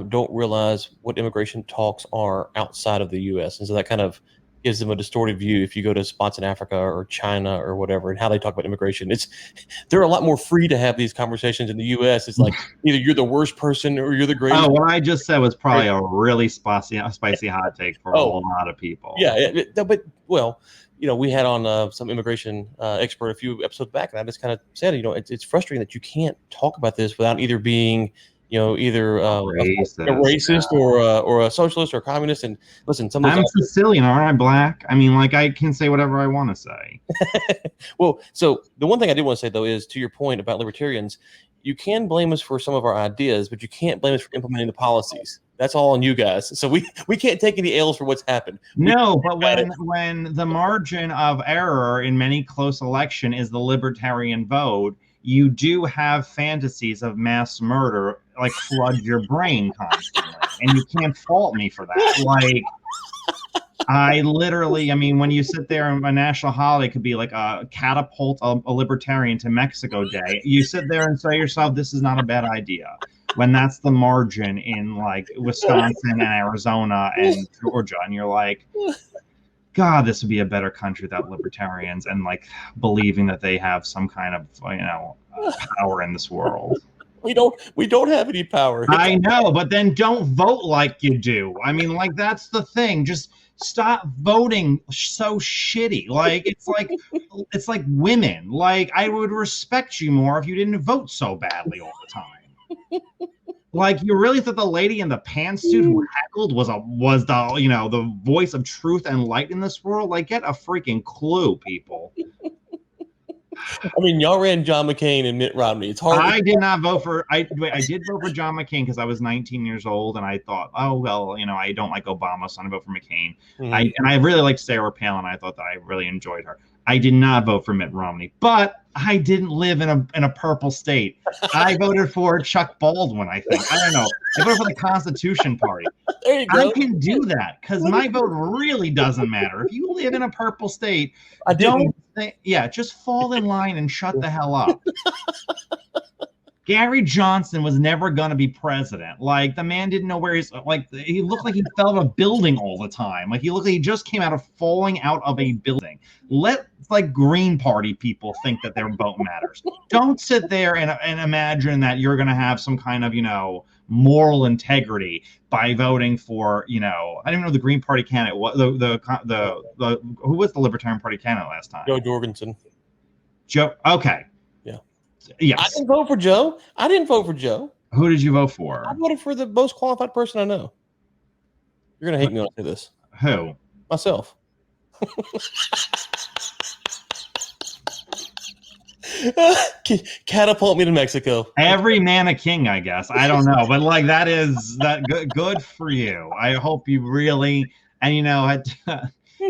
don't realize what immigration talks are outside of the U.S. And so that kind of gives them a distorted view. If you go to spots in Africa or China or whatever, and how they talk about immigration, they're a lot more free to have these conversations. In the U.S., it's like either you're the worst person or you're the greatest. Oh, what I just said was probably a really spicy hot take for a lot of people. Yeah, but we had on some immigration expert a few episodes back, and I just kind of said, it's frustrating that you can't talk about this without either being either a racist or a socialist or a communist. And listen, I'm Sicilian, aren't I black? I can say whatever I want to say. Well, so the one thing I did want to say, though, is to your point about libertarians, you can blame us for some of our ideas, but you can't blame us for implementing the policies. That's all on you guys. So we can't take any L's for what's happened. No, but when the margin of error in many close election is the libertarian vote, you do have fantasies of mass murder flood your brain constantly, and you can't fault me for that. I literally, when you sit there and a national holiday could be like a catapult of a libertarian to Mexico Day, you sit there and say to yourself, this is not a bad idea. When that's the margin in Wisconsin and Arizona and Georgia, and you're like, God, this would be a better country without libertarians and believing that they have some kind of power in this world. We don't have any power. I know, but then don't vote like you do. That's the thing. Just stop voting so shitty. It's like women. I would respect you more if you didn't vote so badly all the time. You really thought the lady in the pantsuit who heckled was the voice of truth and light in this world? Get a freaking clue, people. Y'all ran John McCain and Mitt Romney. It's hard. I did not vote for. I did vote for John McCain because I was 19 years old, and I thought, oh well, I don't like Obama, so I'm gonna vote for McCain. Mm-hmm. I really liked Sarah Palin. I thought that I really enjoyed her. I did not vote for Mitt Romney, but I didn't live in a purple state. I voted for Chuck Baldwin, I think. I don't know. I voted for the Constitution Party. There you go. I can do that because my vote really doesn't matter. If you live in a purple state, I didn't. just fall in line and shut the hell up. Gary Johnson was never going to be president. Like, the man didn't know where he looked like he fell out of a building all the time. Like, he looked like he just came out of falling out of a building. Let, Green Party people think that their vote matters. Don't sit there and imagine that you're going to have some kind of, moral integrity by voting for, I don't even know the Green Party candidate. What who was the Libertarian Party candidate last time? Joe Jorgensen. Joe. Okay. Yes. I didn't vote for Joe. Who did you vote for? I voted for the most qualified person I know. You're going to hate me when I say this. Who? Myself. Catapult me to Mexico. Every man a king, I guess. I don't know. But, that is good for you. I hope you really, and,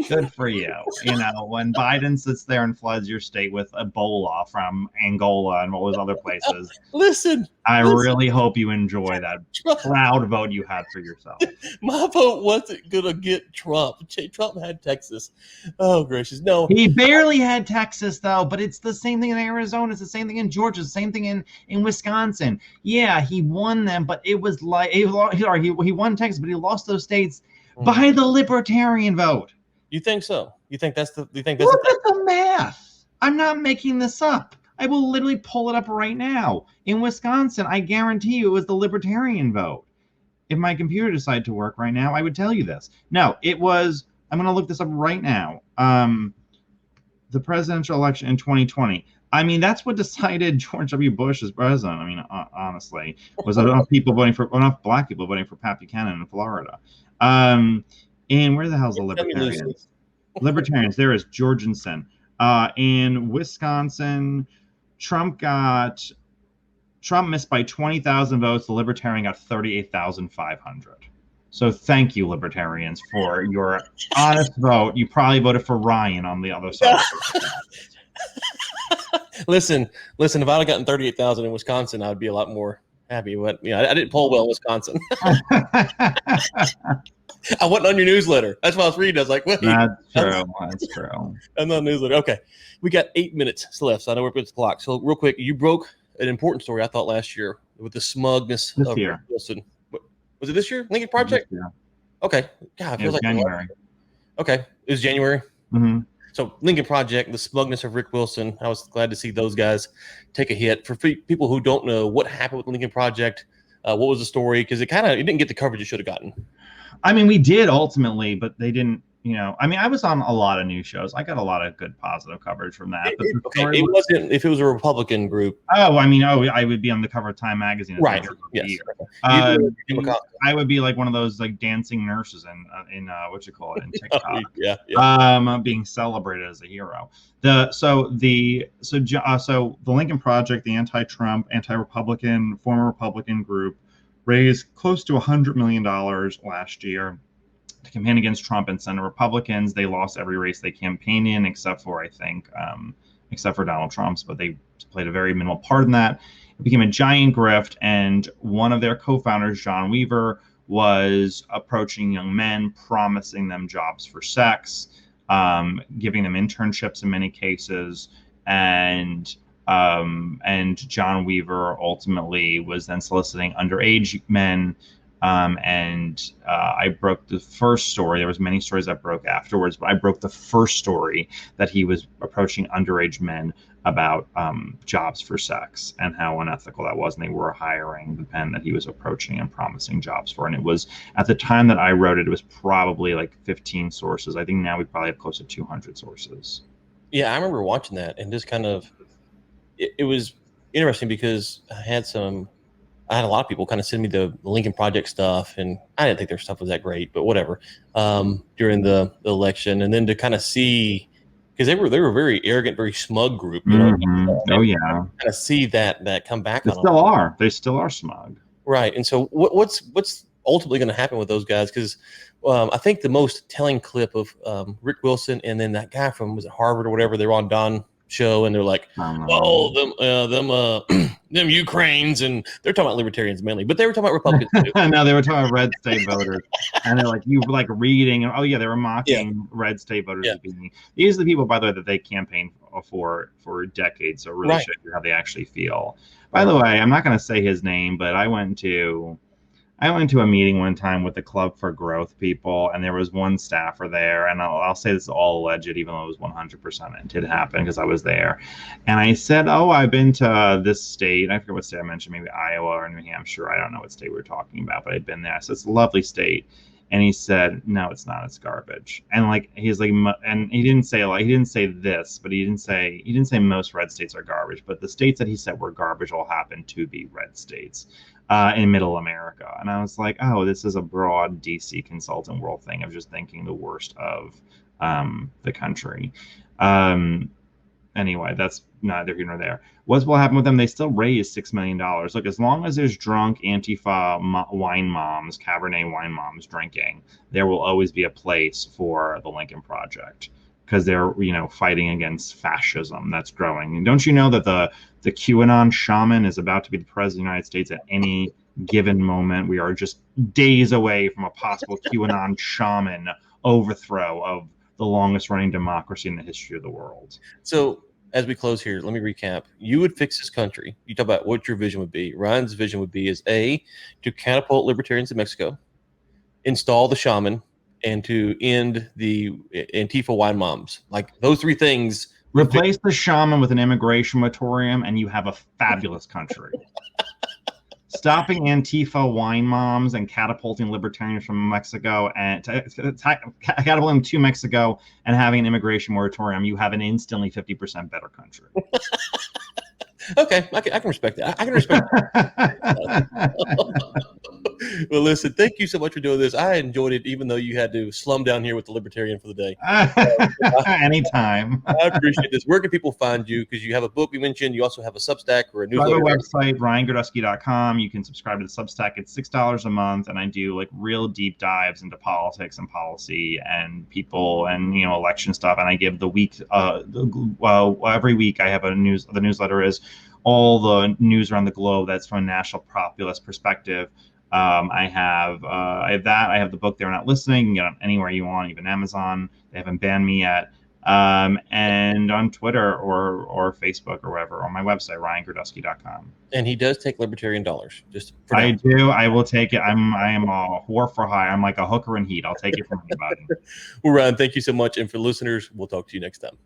good for you. When Biden sits there and floods your state with Ebola from Angola and all those other places. Listen. I really hope you enjoy that proud vote you had for yourself. My vote wasn't going to get Trump. Trump had Texas. Oh, gracious. No. He barely had Texas, though, but it's the same thing in Arizona. It's the same thing in Georgia. It's the same thing in Wisconsin. Yeah, he won them, but it was he won Texas, but he lost those states by the Libertarian vote. You think so? Look at the math. I'm not making this up. I will literally pull it up right now. In Wisconsin, I guarantee you it was the Libertarian vote. If my computer decided to work right now, I would tell you this. No, it was, I'm going to look this up right now. The presidential election in 2020. I mean, that's what decided George W. Bush as president. I mean, honestly, was enough black people voting for Pat Buchanan in Florida. And where the hell's the Libertarians? Libertarians. There is Jorgensen. In Wisconsin, Trump missed by 20,000 votes. The Libertarian got 38,500. So thank you, Libertarians, for your honest vote. You probably voted for Ryan on the other side. Listen. If I'd have gotten 38,000 in Wisconsin, I'd be a lot more happy. But I didn't poll well in Wisconsin. I wasn't on your newsletter. That's why I was reading. I was like, wait. That's true. I'm not on newsletter. Okay. We got 8 minutes left, so I know we're up at the clock. So real quick, you broke an important story, I thought, last year with the smugness of Rick Wilson. Was it this year? Lincoln Project? Yeah. Okay. God, it feels like January. Okay. It was January? Mm-hmm. So Lincoln Project, the smugness of Rick Wilson. I was glad to see those guys take a hit. For people who don't know what happened with the Lincoln Project, what was the story? Because it didn't get the coverage it should have gotten. I mean, we did ultimately, but they didn't, I was on a lot of news shows. I got a lot of good positive coverage from that. It wasn't, if it was a Republican group. I would be on the cover of Time Magazine. Right. Yes. I would be like one of those dancing nurses in what you call it in TikTok. Yeah. Being celebrated as a hero. The Lincoln Project, the anti-Trump, anti-Republican, former Republican group, raised close to $100 million last year to campaign against Trump and Senate Republicans. They lost every race they campaigned in, except for Donald Trump's, but they played a very minimal part in that. It became a giant grift, and one of their co-founders, John Weaver, was approaching young men, promising them jobs for sex, giving them internships in many cases, and John Weaver ultimately was then soliciting underage men. I broke the first story. There was many stories I broke afterwards, but I broke the first story that he was approaching underage men about jobs for sex and how unethical that was. And they were hiring the men that he was approaching and promising jobs for. And it was, at the time that I wrote it, it was probably 15 sources. I think now we probably have close to 200 sources. Yeah, I remember watching that and just kind of, it was interesting because I had a lot of people kind of send me the Lincoln Project stuff, and I didn't think their stuff was that great, but whatever, during the election. And then to kind of see, because they were a very arrogant, very smug group, Mm-hmm. Yeah. Kind of see that come back. They still are smug. Right. And so what's ultimately going to happen with those guys? Because I think the most telling clip of Rick Wilson and then that guy from, was it Harvard or whatever, they were on Don show, and they're like, Oh, them Ukrainians, and they're talking about libertarians mainly, but they were talking about Republicans too. no, they were talking about red state voters, and they're like, you like reading, and oh yeah, they were mocking red state voters. Yeah. These are the people, by the way, that they campaigned for decades. So it really Right. shows you how they actually feel. By the way, I'm not going to say his name, but I went to a meeting one time with the Club for Growth people, and there was one staffer there, and I'll say this is all alleged, even though it was 100%. It did happen because I was there. And I said, oh, I've been to this state. I forget what state I mentioned, maybe Iowa or New Hampshire. I don't know what state we were talking about, but I'd been there. So it's a lovely state. And he said, no, it's not. It's garbage. And like, he's like, and he didn't say this, but he didn't say most red states are garbage, but the states that he said were garbage all happen to be red states in middle America. And I was like, oh, this is a broad DC consultant world thing of just thinking the worst of the country. Anyway, that's neither here nor there. What will happen with them? They still raise $6 million. Look, as long as there's drunk Antifa wine moms, Cabernet wine moms drinking, there will always be a place for the Lincoln Project because they're, fighting against fascism that's growing. And don't you know that the QAnon shaman is about to be the president of the United States at any given moment? We are just days away from a possible QAnon shaman overthrow of the longest running democracy in the history of the world. So as we close here, let me recap. You would fix this country. You talk about what your vision would be. Ryan's vision would be is A, to catapult libertarians in Mexico, install the shaman, and to end the Antifa wine moms. Like those three things. Replace the shaman with an immigration moratorium, and you have a fabulous country. Stopping Antifa wine moms and catapulting libertarians from Mexico and catapulting them to Mexico and having an immigration moratorium, you have an instantly 50% better country. Okay, I can respect that. I can respect that. Well, listen, thank you so much for doing this. I enjoyed it, even though you had to slum down here with the libertarian for the day. Anytime. I appreciate this. Where can people find you? Because you have a book we mentioned. You also have a Substack or a I have newsletter. a website, ryangirdusky.com. You can subscribe to the Substack. It's $6 a month, and I do like real deep dives into politics and policy and people and election stuff. And I give the week, every week I have the newsletter is all the news around the globe that's from a national populist perspective. I have that. I have the book They're Not Listening. You can get it anywhere you want, even Amazon. They haven't banned me yet. And on Twitter or Facebook or wherever, on my website, ryangirdusky.com. And he does take libertarian dollars. Just for I do. I will take it. I am a whore for hire. I'm like a hooker in heat. I'll take it from anybody. Well, Ryan, thank you so much. And for listeners, we'll talk to you next time.